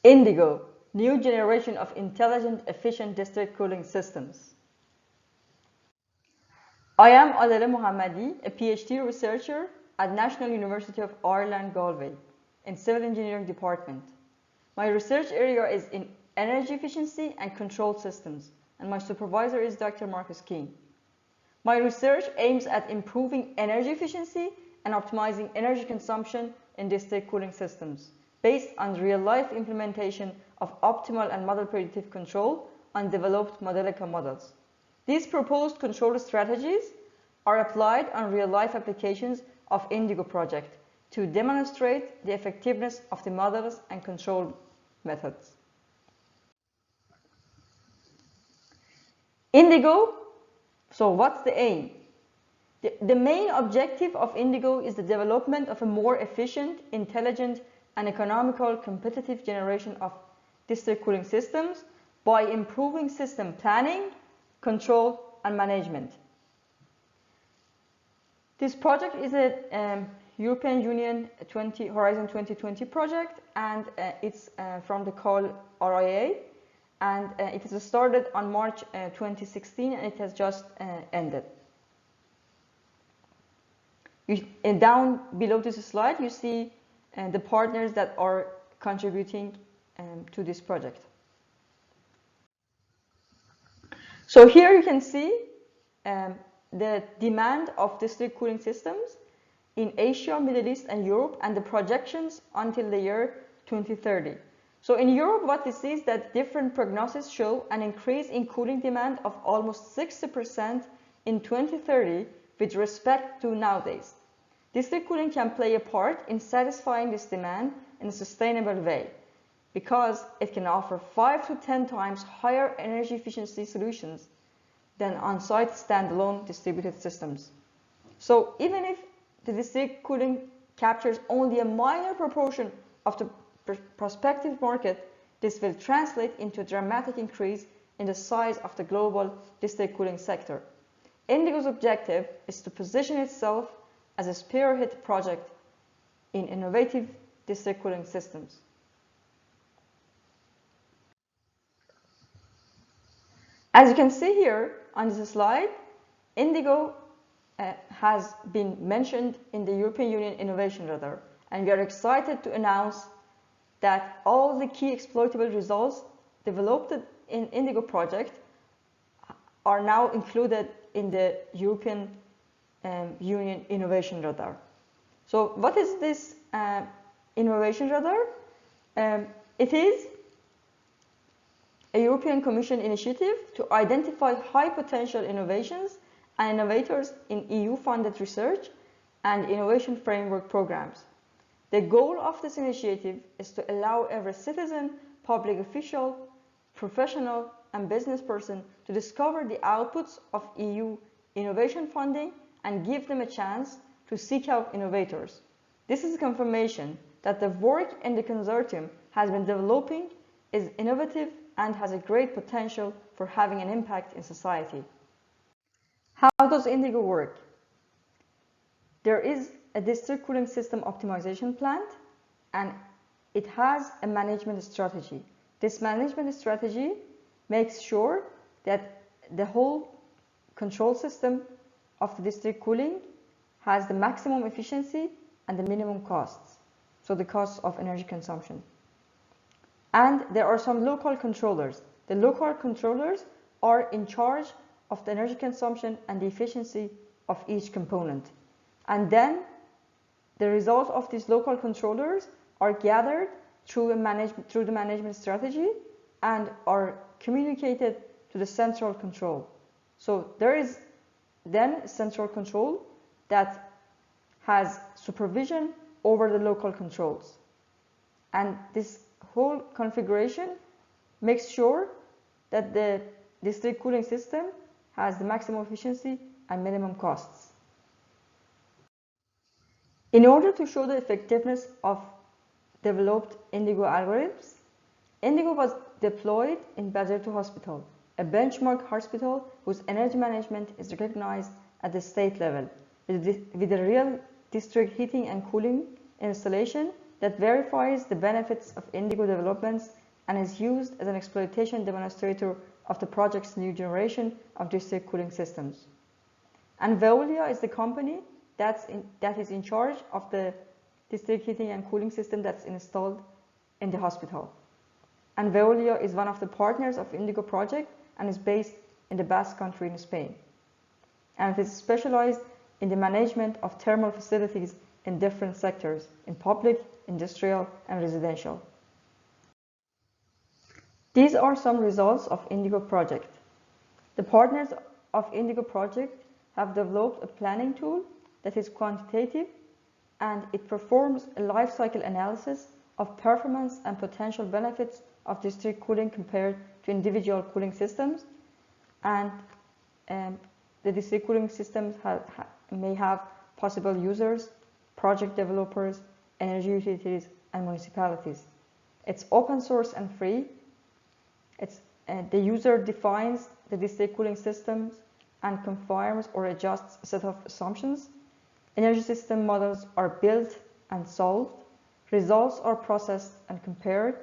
Indigo, new generation of intelligent, efficient district cooling systems. I am Adeleh Mohammadi, a PhD researcher at National University of Ireland, Galway, in Civil Engineering Department. My research area is in energy efficiency and control systems, and my supervisor is Dr. Keane. My research aims at improving energy efficiency and optimizing energy consumption in district cooling systems, based on real-life implementation of optimal and model predictive control on developed Modelica models. These proposed control strategies are applied on real-life applications of Indigo project to demonstrate the effectiveness of the models and control methods. Indigo, so what's the aim? The main objective of Indigo is the development of a more efficient, intelligent, and economical competitive generation of district cooling systems by improving system planning, control, and management. This project is a European Union Horizon 2020 project, and it's from the call RIA, and it was started on March 2016, and it has just ended. Down below this slide, you see the partners that are contributing to this project. So here you can see the demand of district cooling systems in Asia, Middle East, and Europe, and the projections until the year 2030. So in Europe, what we see is that different prognoses show an increase in cooling demand of almost 60% in 2030 with respect to nowadays. District cooling can play a part in satisfying this demand in a sustainable way, because it can offer 5 to 10 times higher energy efficiency solutions than on-site standalone distributed systems. So even if the district cooling captures only a minor proportion of the prospective market, this will translate into a dramatic increase in the size of the global district cooling sector. Indigo's objective is to position itself as a spearhead project in innovative district cooling systems. As you can see here on this slide, Indigo has been mentioned in the European Union Innovation Radar, and we are excited to announce that all the key exploitable results developed in Indigo project are now included in the European Union Innovation Radar. So what is this Innovation Radar? It is a European Commission initiative to identify high potential innovations and innovators in EU-funded research and innovation framework programs. The goal of this initiative is to allow every citizen, public official, professional, and business person to discover the outputs of EU innovation funding and give them a chance to seek out innovators. This is a confirmation that the work in the consortium has been developing is innovative and has a great potential for having an impact in society. How does Indigo work? There is a district cooling system optimization plant, and it has a management strategy. This management strategy makes sure that the whole control system of the district cooling has the maximum efficiency and the minimum costs, so the costs of energy consumption. And there are some local controllers. The local controllers are in charge of the energy consumption and the efficiency of each component. And then the results of these local controllers are gathered through the management strategy and are communicated to the central control. So there is then central control that has supervision over the local controls. And this whole configuration makes sure that the district cooling system has the maximum efficiency and minimum costs. In order to show the effectiveness of developed Indigo algorithms, Indigo was deployed in Bazerto Hospital, a benchmark hospital whose energy management is recognized at the state level, with a real district heating and cooling installation that verifies the benefits of Indigo developments and is used as an exploitation demonstrator of the project's new generation of district cooling systems. And Veolia is the company that is in charge of the district heating and cooling system that's installed in the hospital. And Veolia is one of the partners of Indigo project and is based in the Basque Country in Spain. And it is specialized in the management of thermal facilities in different sectors, in public, industrial, and residential. These are some results of Indigo project. The partners of Indigo project have developed a planning tool that is quantitative, and it performs a life cycle analysis of performance and potential benefits of district cooling compared to individual cooling systems. And the district cooling systems may have possible users, project developers, energy utilities, and municipalities. It's open source and free. The user defines the district cooling systems and confirms or adjusts a set of assumptions. Energy system models are built and solved. Results are processed and compared,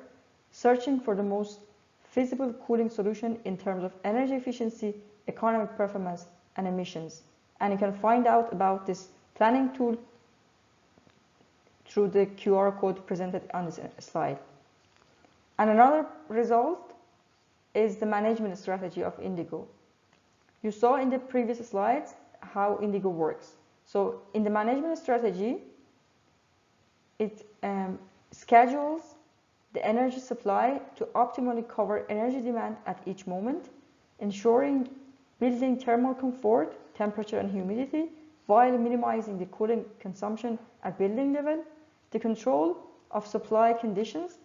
searching for the most feasible cooling solution in terms of energy efficiency, economic performance, and emissions. And you can find out about this planning tool through the QR code presented on this slide. And another result is the management strategy of Indigo. You saw in the previous slides how Indigo works. So in the management strategy, it schedules the energy supply to optimally cover energy demand at each moment, ensuring building thermal comfort, temperature, and humidity, while minimizing the cooling consumption at building level, the control of supply conditions,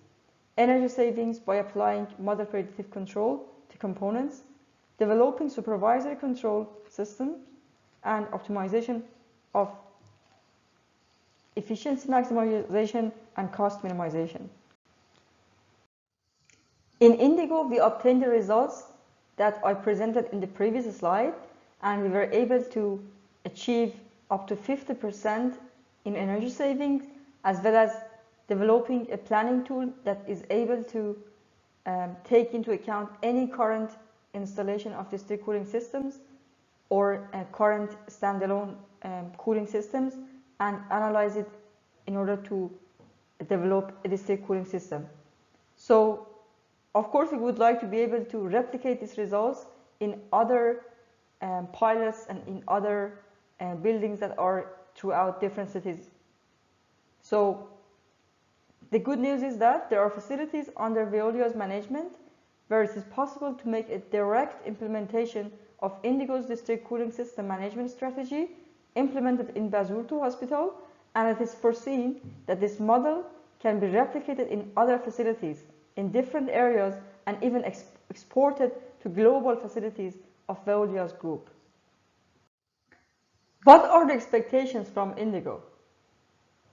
energy savings by applying model predictive control to components, developing supervisory control systems, and optimization of efficiency maximization and cost minimization. In Indigo, we obtained the results that I presented in the previous slide, and we were able to achieve up to 50% in energy savings, as well as developing a planning tool that is able to take into account any current installation of district cooling systems or current standalone cooling systems and analyze it in order to develop a district cooling system. So, of course, we would like to be able to replicate these results in other pilots and in other buildings that are throughout different cities. So, the good news is that there are facilities under Veolia's management where it is possible to make a direct implementation of Indigo's district cooling system management strategy implemented in Basurto Hospital, and it is foreseen that this model can be replicated in other facilities in different areas and even exported to global facilities of Veolia's group. What are the expectations from Indigo?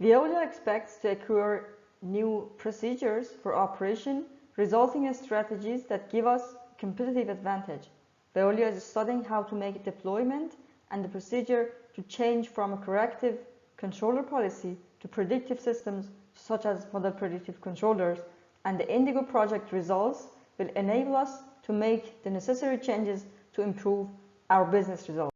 Veolia expects to acquire new procedures for operation, resulting in strategies that give us competitive advantage. Veolia is studying how to make deployment and the procedure to change from a corrective controller policy to predictive systems such as model predictive controllers, and the Indigo project results will enable us to make the necessary changes to improve our business results.